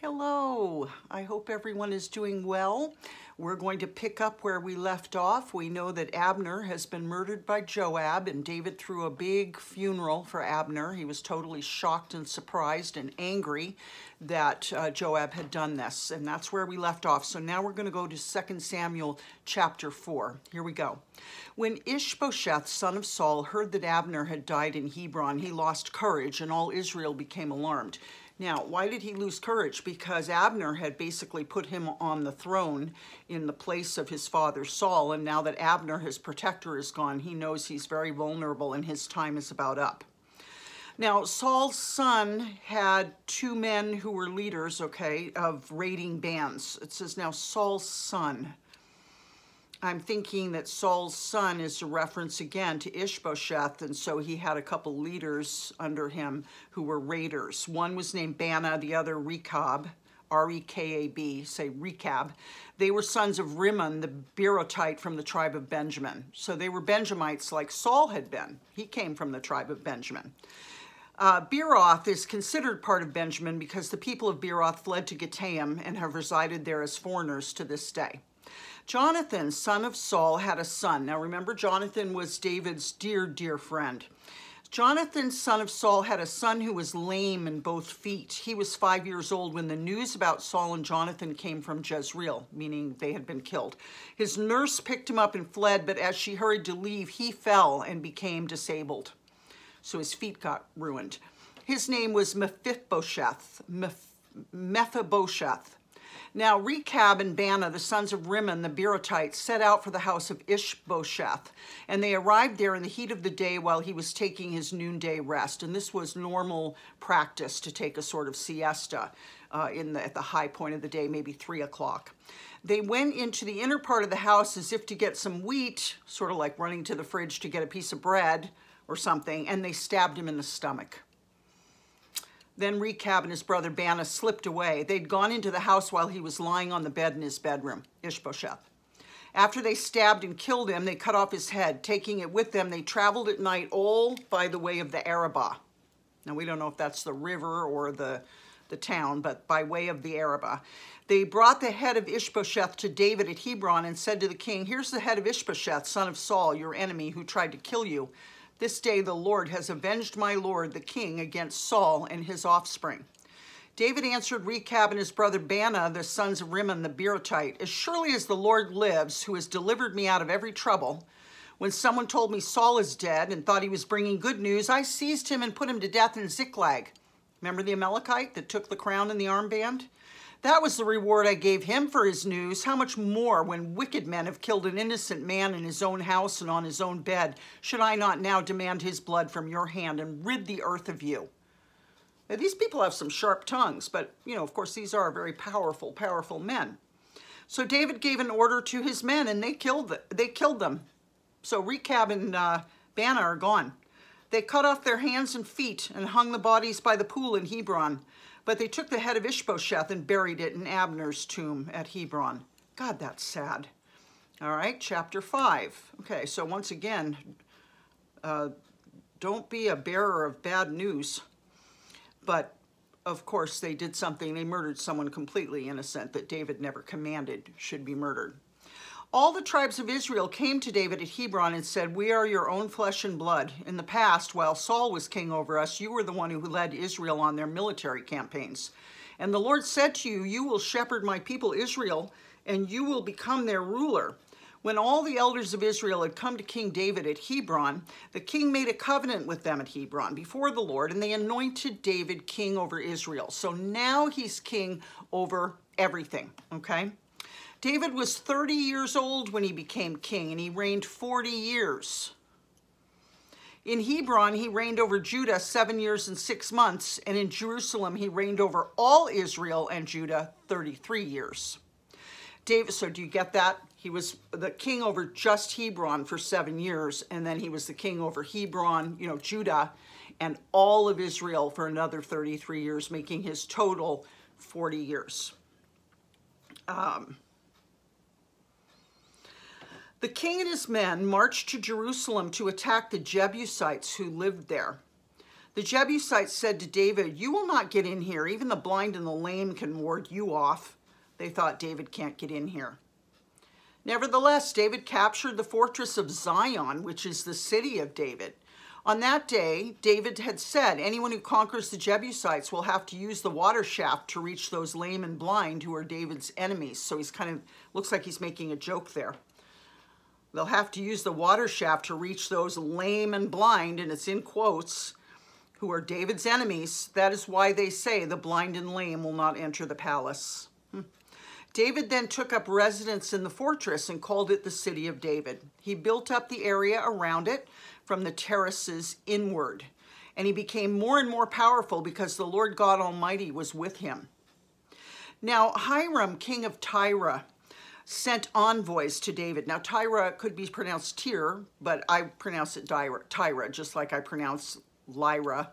Hello, I hope everyone is doing well. We're going to pick up where we left off. We know that Abner has been murdered by Joab, and David threw a big funeral for Abner. He was totally shocked and surprised and angry that Joab had done this, and that's where we left off. So now we're going to go to 2 Samuel chapter 4. Here we go. When Ishbosheth, son of Saul, heard that Abner had died in Hebron, he lost courage, and all Israel became alarmed. Now, why did he lose courage? Because Abner had basically put him on the throne in the place of his father Saul, and now that Abner, his protector, is gone, he knows he's very vulnerable and his time is about up. Now, Saul's son had two men who were leaders, of raiding bands. It says now Saul's son. I'm thinking that Saul's son is a reference again to Ishbosheth, and so he had a couple leaders under him who were raiders. One was named Baanah, the other Rechab, R-E-K-A-B, say Rechab. They were sons of Rimmon, the Beerothite from the tribe of Benjamin. So they were Benjamites like Saul had been. He came from the tribe of Benjamin. Beeroth is considered part of Benjamin because the people of Beeroth fled to Gittaim and have resided there as foreigners to this day. Jonathan, son of Saul, had a son. Now remember, Jonathan was David's dear, dear friend. Jonathan, son of Saul, had a son who was lame in both feet. He was 5 years old when the news about Saul and Jonathan came from Jezreel, meaning they had been killed. His nurse picked him up and fled, but as she hurried to leave, he fell and became disabled. So his feet got ruined. His name was Mephibosheth. Now, Rechab and Baanah, the sons of Rimmon, the Beerothite, set out for the house of Ishbosheth, and they arrived there in the heat of the day while he was taking his noonday rest. And this was normal practice to take a sort of siesta at the high point of the day, maybe 3 o'clock. They went into the inner part of the house as if to get some wheat, sort of like running to the fridge to get a piece of bread or something, and they stabbed him in the stomach. Then Rechab and his brother Baanah slipped away. They'd gone into the house while he was lying on the bed in his bedroom, Ishbosheth. After they stabbed and killed him, they cut off his head. Taking it with them, they traveled at night all by the way of the Arabah. Now, we don't know if that's the river or the town, but by way of the Arabah. They brought the head of Ishbosheth to David at Hebron and said to the king, "Here's the head of Ishbosheth, son of Saul, your enemy, who tried to kill you. This day the Lord has avenged my lord, the king, against Saul and his offspring." David answered Rechab and his brother Baanah, the sons of Rimmon, the Beerothite, "As surely as the Lord lives, who has delivered me out of every trouble, when someone told me Saul is dead and thought he was bringing good news, I seized him and put him to death in Ziklag." Remember the Amalekite that took the crown and the armband? "That was the reward I gave him for his news. How much more when wicked men have killed an innocent man in his own house and on his own bed? Should I not now demand his blood from your hand and rid the earth of you?" Now, these people have some sharp tongues, but, of course, these are very powerful, powerful men. So David gave an order to his men, and they killed them. So Rechab and Baanah are gone. They cut off their hands and feet and hung the bodies by the pool in Hebron. But they took the head of Ishbosheth and buried it in Abner's tomb at Hebron. God, that's sad. All right, chapter 5. Okay, so once again, don't be a bearer of bad news. But, of course, they did something. They murdered someone completely innocent that David never commanded should be murdered. All the tribes of Israel came to David at Hebron and said, "We are your own flesh and blood. In the past, while Saul was king over us, you were the one who led Israel on their military campaigns. And the Lord said to you, 'You will shepherd my people Israel, and you will become their ruler.'" When all the elders of Israel had come to King David at Hebron, the king made a covenant with them at Hebron before the Lord, and they anointed David king over Israel. So now he's king over everything, okay? David was 30 years old when he became king, and he reigned 40 years. In Hebron, he reigned over Judah 7 years and 6 months, and in Jerusalem, he reigned over all Israel and Judah 33 years. David, so do you get that? He was the king over just Hebron for 7 years, and then he was the king over Hebron, Judah, and all of Israel for another 33 years, making his total 40 years. The king and his men marched to Jerusalem to attack the Jebusites who lived there. The Jebusites said to David, "You will not get in here. Even the blind and the lame can ward you off." They thought, David can't get in here. Nevertheless, David captured the fortress of Zion, which is the city of David. On that day, David had said, anyone who conquers the Jebusites will have to use the water shaft to reach those lame and blind who are David's enemies. So he's kind of, looks like he's making a joke there. They'll have to use the water shaft to reach those lame and blind, and it's in quotes, who are David's enemies. That is why they say the blind and lame will not enter the palace. David then took up residence in the fortress and called it the City of David. He built up the area around it from the terraces inward, and he became more and more powerful because the Lord God Almighty was with him. Now, Hiram, king of Tyre, sent envoys to David. Now, Tyre could be pronounced Tyre, but I pronounce it Tyre, just like I pronounce Lyra.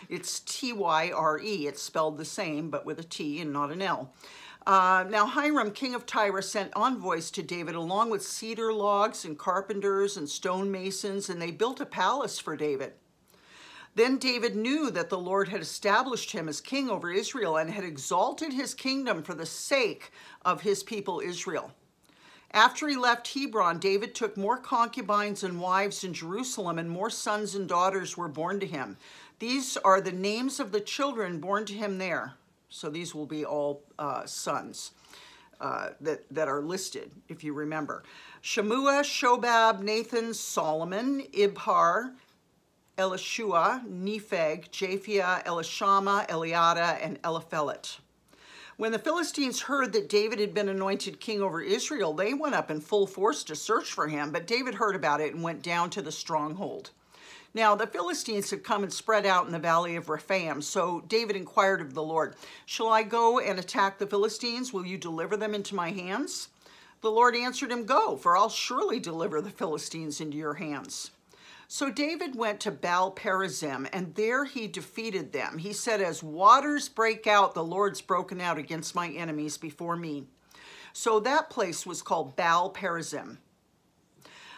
It's T-Y-R-E. It's spelled the same, but with a T and not an L. Now, Hiram, king of Tyre, sent envoys to David along with cedar logs and carpenters and stonemasons, and they built a palace for David. Then David knew that the Lord had established him as king over Israel and had exalted his kingdom for the sake of his people Israel. After he left Hebron, David took more concubines and wives in Jerusalem, and more sons and daughters were born to him. These are the names of the children born to him there. So these will be all sons that are listed, if you remember. Shemua, Shobab, Nathan, Solomon, Ibhar, Elishua, Nepheg, Japhia, Elishama, Eliada, and Eliphelet. When the Philistines heard that David had been anointed king over Israel, they went up in full force to search for him, but David heard about it and went down to the stronghold. Now, the Philistines had come and spread out in the valley of Rephaim, so David inquired of the Lord, "Shall I go and attack the Philistines? Will you deliver them into my hands?" The Lord answered him, "Go, for I'll surely deliver the Philistines into your hands." So David went to Baal-perazim, and there he defeated them. He said, "As waters break out, the Lord's broken out against my enemies before me." So that place was called Baal-perazim.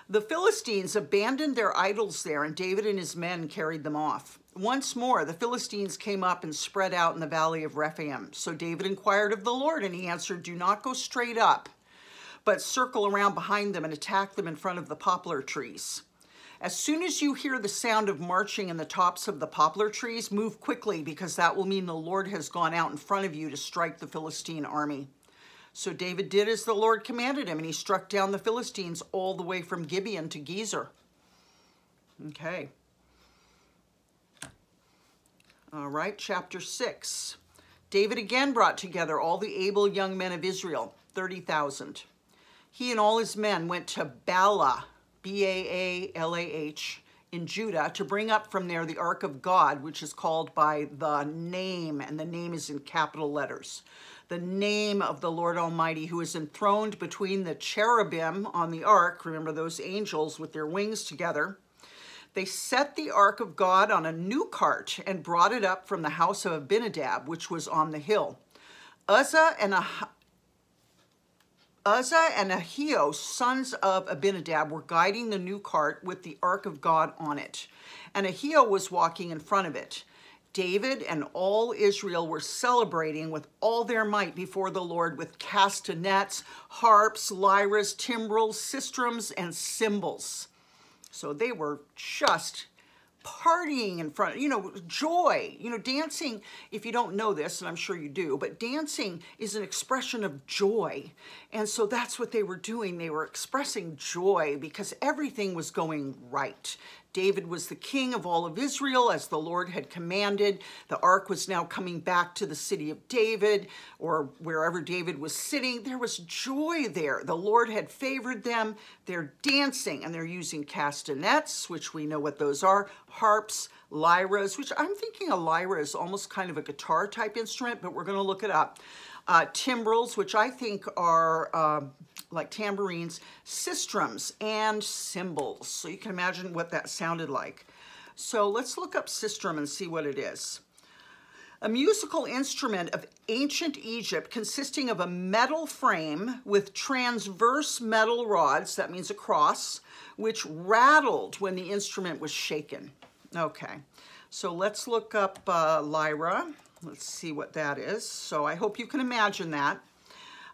The Philistines abandoned their idols there, and David and his men carried them off. Once more, the Philistines came up and spread out in the valley of Rephaim. So David inquired of the Lord, and he answered, "Do not go straight up, but circle around behind them and attack them in front of the poplar trees. As soon as you hear the sound of marching in the tops of the poplar trees, move quickly, because that will mean the Lord has gone out in front of you to strike the Philistine army." So David did as the Lord commanded him, and he struck down the Philistines all the way from Gibeon to Gezer. Okay. All right, chapter 6. David again brought together all the able young men of Israel, 30,000. He and all his men went to Baalah, B-A-A-L-A-H, in Judah, to bring up from there the ark of God, which is called by the name, and the name is in capital letters. The name of the Lord Almighty, who is enthroned between the cherubim on the ark. Remember those angels with their wings together. They set the ark of God on a new cart and brought it up from the house of Abinadab, which was on the hill. Uzzah and Ahio, sons of Abinadab, were guiding the new cart with the ark of God on it, and Ahio was walking in front of it. David and all Israel were celebrating with all their might before the Lord with castanets, harps, lyres, timbrels, sistrums, and cymbals. So they were just partying in front, joy, dancing. If you don't know this, and I'm sure you do, but dancing is an expression of joy. And so that's what they were doing. They were expressing joy because everything was going right. David was the king of all of Israel as the Lord had commanded. The ark was now coming back to the city of David, or wherever David was sitting. There was joy there. The Lord had favored them. They're dancing, and they're using castanets, which we know what those are, harps, lyras, which I'm thinking a lyra is almost kind of a guitar type instrument, but we're going to look it up. Timbrels, which I think are like tambourines, sistrums, and cymbals. So you can imagine what that sounded like. So let's look up sistrum and see what it is. A musical instrument of ancient Egypt consisting of a metal frame with transverse metal rods, that means a cross, which rattled when the instrument was shaken. Okay, So let's look up Lyra. Let's see what that is. So I hope you can imagine that.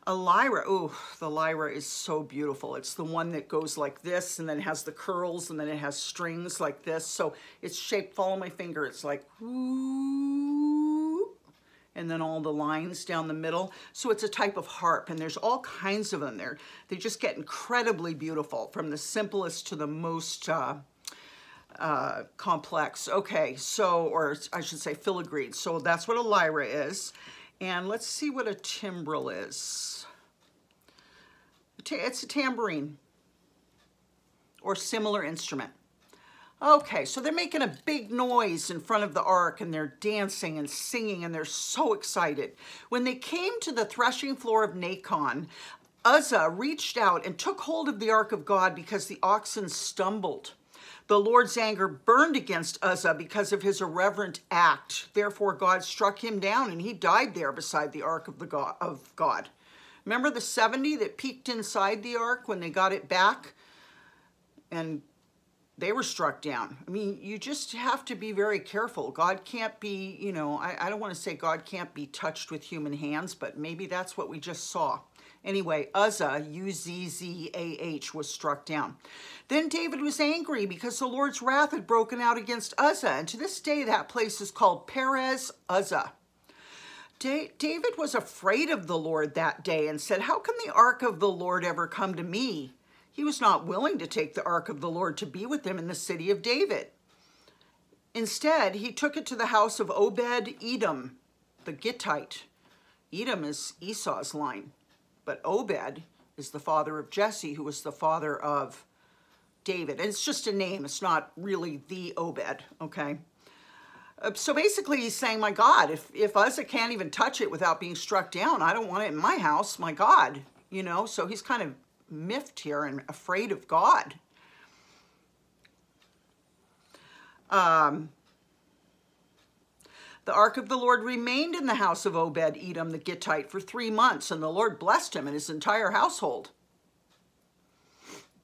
A lyra, oh, the lyra is so beautiful. It's the one that goes like this, and then it has the curls, and then it has strings like this. So it's shaped, follow my finger, it's like, whoo, and then all the lines down the middle. So it's a type of harp, and there's all kinds of them there. They just get incredibly beautiful, from the simplest to the most complex. Okay, so, or I should say filigreed. So that's what a lyra is. And let's see what a timbrel is. It's a tambourine or similar instrument. Okay, so they're making a big noise in front of the ark, and they're dancing and singing, and they're so excited. When they came to the threshing floor of Nacon, Uzzah reached out and took hold of the ark of God because the oxen stumbled. The Lord's anger burned against Uzzah because of his irreverent act. Therefore, God struck him down, and he died there beside the ark of God. Remember the 70 that peeked inside the ark when they got it back? And they were struck down. I mean, you just have to be very careful. God can't be, you know, I don't want to say God can't be touched with human hands, but maybe that's what we just saw. Anyway, Uzzah, U-Z-Z-A-H, was struck down. Then David was angry because the Lord's wrath had broken out against Uzzah, and to this day that place is called Perez Uzzah. David was afraid of the Lord that day and said, "How can the ark of the Lord ever come to me?" He was not willing to take the ark of the Lord to be with him in the city of David. Instead, he took it to the house of Obed-Edom, the Gittite. Edom is Esau's line. But Obed is the father of Jesse, who was the father of David. And it's just a name. It's not really the Obed, okay? So basically he's saying, my God, if Uzzah can't even touch it without being struck down, I don't want it in my house, my God. You know, so he's kind of miffed here and afraid of God. The ark of the Lord remained in the house of Obed-Edom the Gittite for 3 months, and the Lord blessed him and his entire household.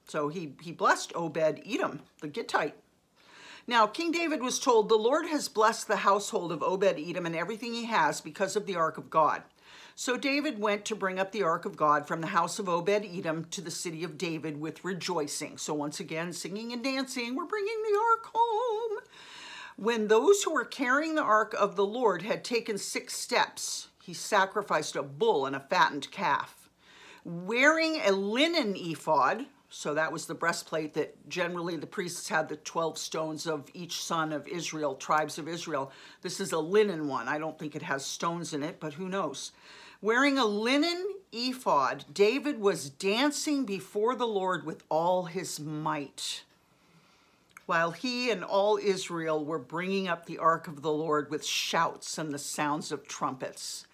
So he blessed Obed-Edom the Gittite. Now, King David was told, "The Lord has blessed the household of Obed-Edom and everything he has because of the ark of God." So David went to bring up the ark of God from the house of Obed-Edom to the city of David with rejoicing. So once again, singing and dancing, we're bringing the ark home. When those who were carrying the ark of the Lord had taken 6 steps, he sacrificed a bull and a fattened calf. Wearing a linen ephod, so that was the breastplate that generally the priests had the 12 stones of each son of Israel, tribes of Israel. This is a linen one. I don't think it has stones in it, but who knows? Wearing a linen ephod, David was dancing before the Lord with all his might, while he and all Israel were bringing up the ark of the Lord with shouts and the sounds of trumpets.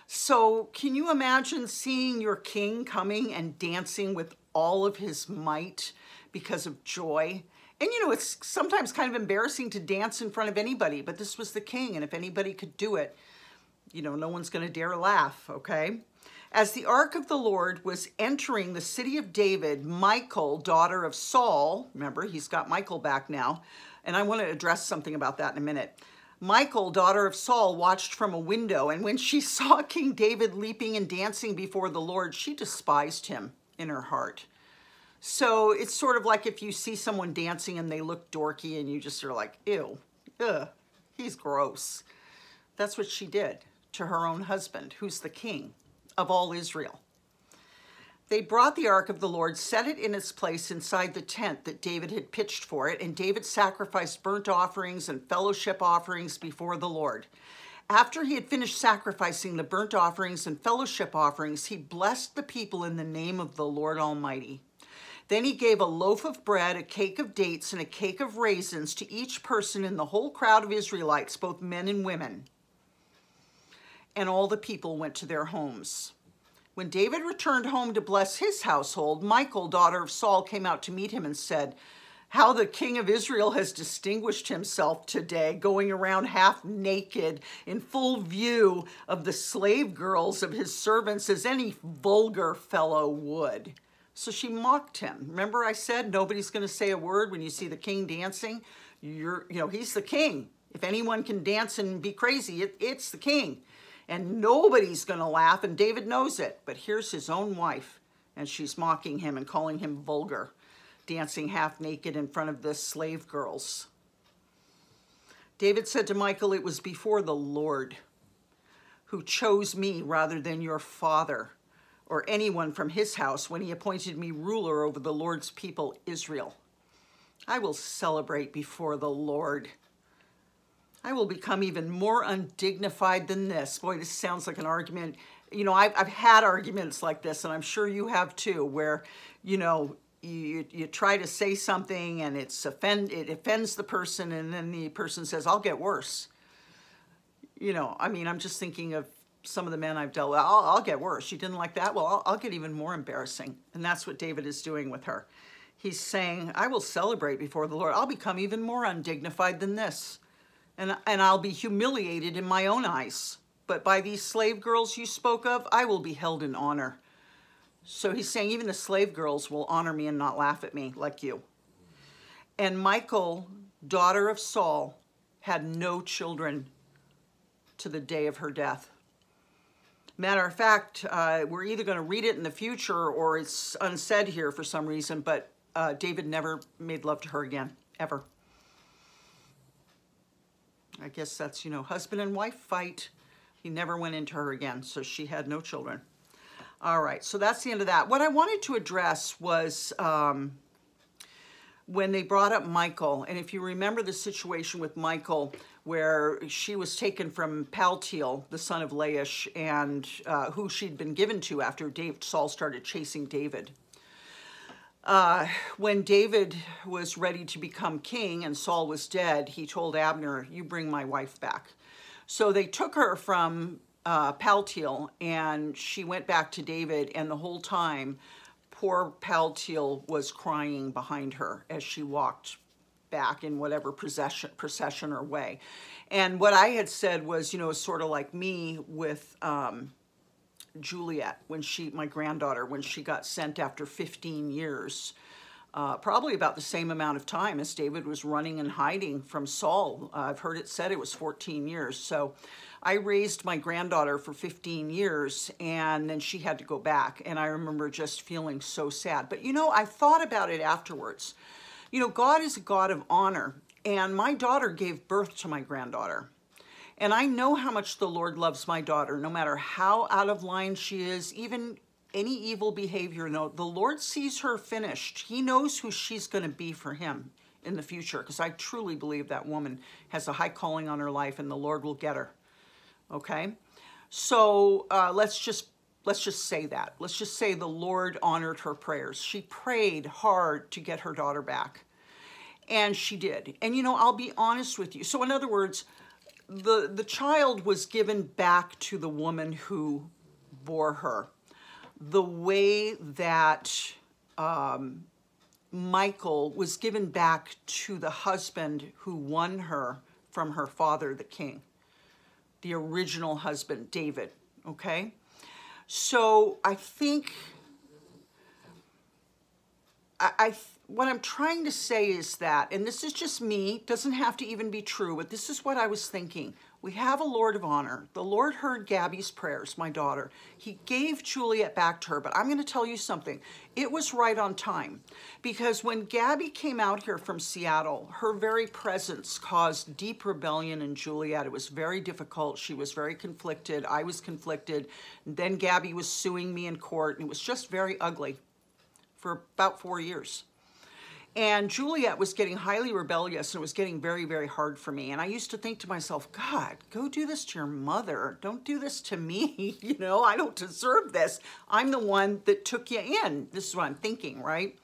So can you imagine seeing your king coming and dancing with all of his might because of joy? And you know, it's sometimes kind of embarrassing to dance in front of anybody, but this was the king, and if anybody could do it, you know, no one's going to dare laugh, okay? As the ark of the Lord was entering the city of David, Michal, daughter of Saul, remember, he's got Michal back now, and I want to address something about that in a minute. Michal, daughter of Saul, watched from a window, and when she saw King David leaping and dancing before the Lord, she despised him in her heart. So it's sort of like if you see someone dancing and they look dorky and you just are like, ew, ugh, he's gross. That's what she did to her own husband, who's the king of all Israel. They brought the ark of the Lord, set it in its place inside the tent that David had pitched for it, and David sacrificed burnt offerings and fellowship offerings before the Lord. After he had finished sacrificing the burnt offerings and fellowship offerings, he blessed the people in the name of the Lord Almighty. Then he gave a loaf of bread, a cake of dates, and a cake of raisins to each person in the whole crowd of Israelites, both men and women. And all the people went to their homes. When David returned home to bless his household, Michal, daughter of Saul, came out to meet him and said, "How the king of Israel has distinguished himself today, going around half naked in full view of the slave girls of his servants as any vulgar fellow would." So she mocked him. Remember I said nobody's going to say a word when you see the king dancing? You know, he's the king. If anyone can dance and be crazy, it's the king. And nobody's going to laugh, and David knows it. But here's his own wife, and she's mocking him and calling him vulgar, dancing half naked in front of the slave girls. David said to Michal, "It was before the Lord who chose me rather than your father or anyone from his house when he appointed me ruler over the Lord's people, Israel. I will celebrate before the Lord. I will become even more undignified than this." Boy, this sounds like an argument. You know, I've had arguments like this, and I'm sure you have too, where, you know, you try to say something and it offends the person, and then the person says, "I'll get worse." You know, I mean, I'm just thinking of some of the men I've dealt with. I'll get worse. You didn't like that? Well, I'll get even more embarrassing. And that's what David is doing with her. He's saying, "I will celebrate before the Lord. I'll become even more undignified than this. And I'll be humiliated in my own eyes. But by these slave girls you spoke of, I will be held in honor." So he's saying even the slave girls will honor me and not laugh at me like you. And Michal, daughter of Saul, had no children to the day of her death. Matter of fact, we're either going to read it in the future or it's unsaid here for some reason, but David never made love to her again, ever. I guess that's, you know, husband and wife fight. He never went into her again, so she had no children. All right, so that's the end of that. What I wanted to address was when they brought up Michal, and if you remember the situation with Michal, where she was taken from Paltiel, the son of Laish, and who she'd been given to after Saul started chasing David. When David was ready to become king and Saul was dead, he told Abner, "You bring my wife back." So they took her from Paltiel, and she went back to David, and the whole time, poor Paltiel was crying behind her as she walked back in whatever procession or way. And what I had said was, you know, sort of like me with Juliet, when my granddaughter, when she got sent after 15 years, probably about the same amount of time as David was running and hiding from Saul. I've heard it said it was 14 years. So I raised my granddaughter for 15 years, and then she had to go back. And I remember just feeling so sad. But, you know, I thought about it afterwards. You know, God is a God of honor, and my daughter gave birth to my granddaughter. And I know how much the Lord loves my daughter, no matter how out of line she is, even any evil behavior. No, the Lord sees her finished. He knows who she's going to be for him in the future, because I truly believe that woman has a high calling on her life, and the Lord will get her. Okay? So let's just say that. Let's just say the Lord honored her prayers. She prayed hard to get her daughter back, and she did. And, you know, I'll be honest with you. So in other words, the child was given back to the woman who bore her. The way that Michal was given back to the husband who won her from her father, the king, the original husband, David, okay? So I think, what I'm trying to say is that, and this is just me, doesn't have to even be true, but this is what I was thinking. We have a Lord of honor. The Lord heard Gabby's prayers, my daughter. He gave Juliet back to her, but I'm going to tell you something. It was right on time, because when Gabby came out here from Seattle, her very presence caused deep rebellion in Juliet. It was very difficult. She was very conflicted. I was conflicted. And then Gabby was suing me in court, and it was just very ugly for about 4 years. And Juliet was getting highly rebellious, and it was getting very, very hard for me. And I used to think to myself, God, go do this to your mother. Don't do this to me. You know, I don't deserve this. I'm the one that took you in. This is what I'm thinking, right?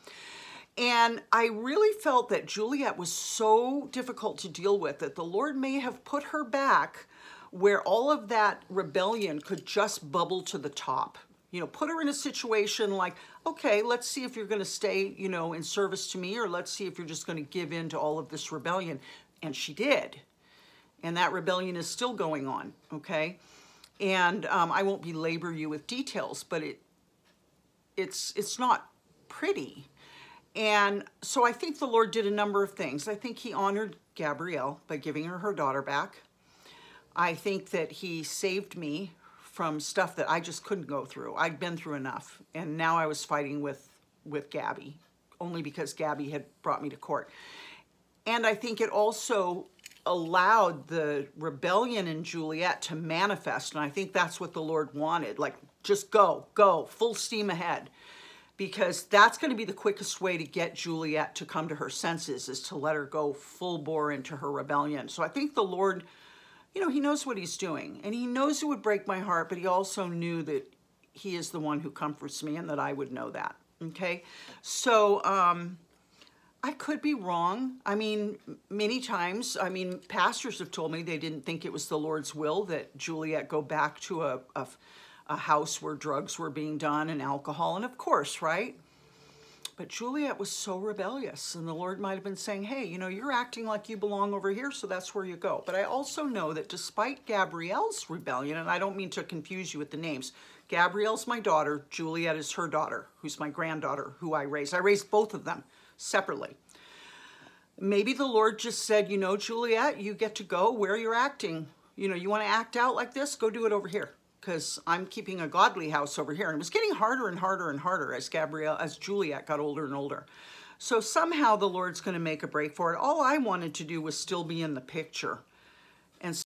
And I really felt that Juliet was so difficult to deal with that the Lord may have put her back where all of that rebellion could just bubble to the top. You know, put her in a situation like, okay, let's see if you're going to stay, you know, in service to me, or let's see if you're just going to give in to all of this rebellion. And she did. And that rebellion is still going on, okay? And I won't belabor you with details, but it's not pretty. And so I think the Lord did a number of things. I think he honored Gabrielle by giving her daughter back. I think that he saved me from stuff that I just couldn't go through. I'd been through enough, and now I was fighting with Gabby, only because Gabby had brought me to court. And I think it also allowed the rebellion in Juliet to manifest, and I think that's what the Lord wanted. Like, just go, full steam ahead. Because that's going to be the quickest way to get Juliet to come to her senses, is to let her go full bore into her rebellion. So I think the Lord, you know, he knows what he's doing, and he knows it would break my heart, but he also knew that he is the one who comforts me and that I would know that. Okay. So, I could be wrong. I mean, many times, I mean, pastors have told me they didn't think it was the Lord's will that Juliet go back to a house where drugs were being done and alcohol, and of course, right? But Juliet was so rebellious, and the Lord might have been saying, hey, you know, you're acting like you belong over here, so that's where you go. But I also know that despite Gabrielle's rebellion, and I don't mean to confuse you with the names, Gabrielle's my daughter, Juliet is her daughter, who's my granddaughter, who I raised. I raised both of them separately. Maybe the Lord just said, you know, Juliet, you get to go where you're acting. You know, you want to act out like this? Go do it over here, because I'm keeping a godly house over here. And it was getting harder and harder and harder as Juliet got older and older. So somehow the Lord's going to make a break for it. All I wanted to do was still be in the picture. And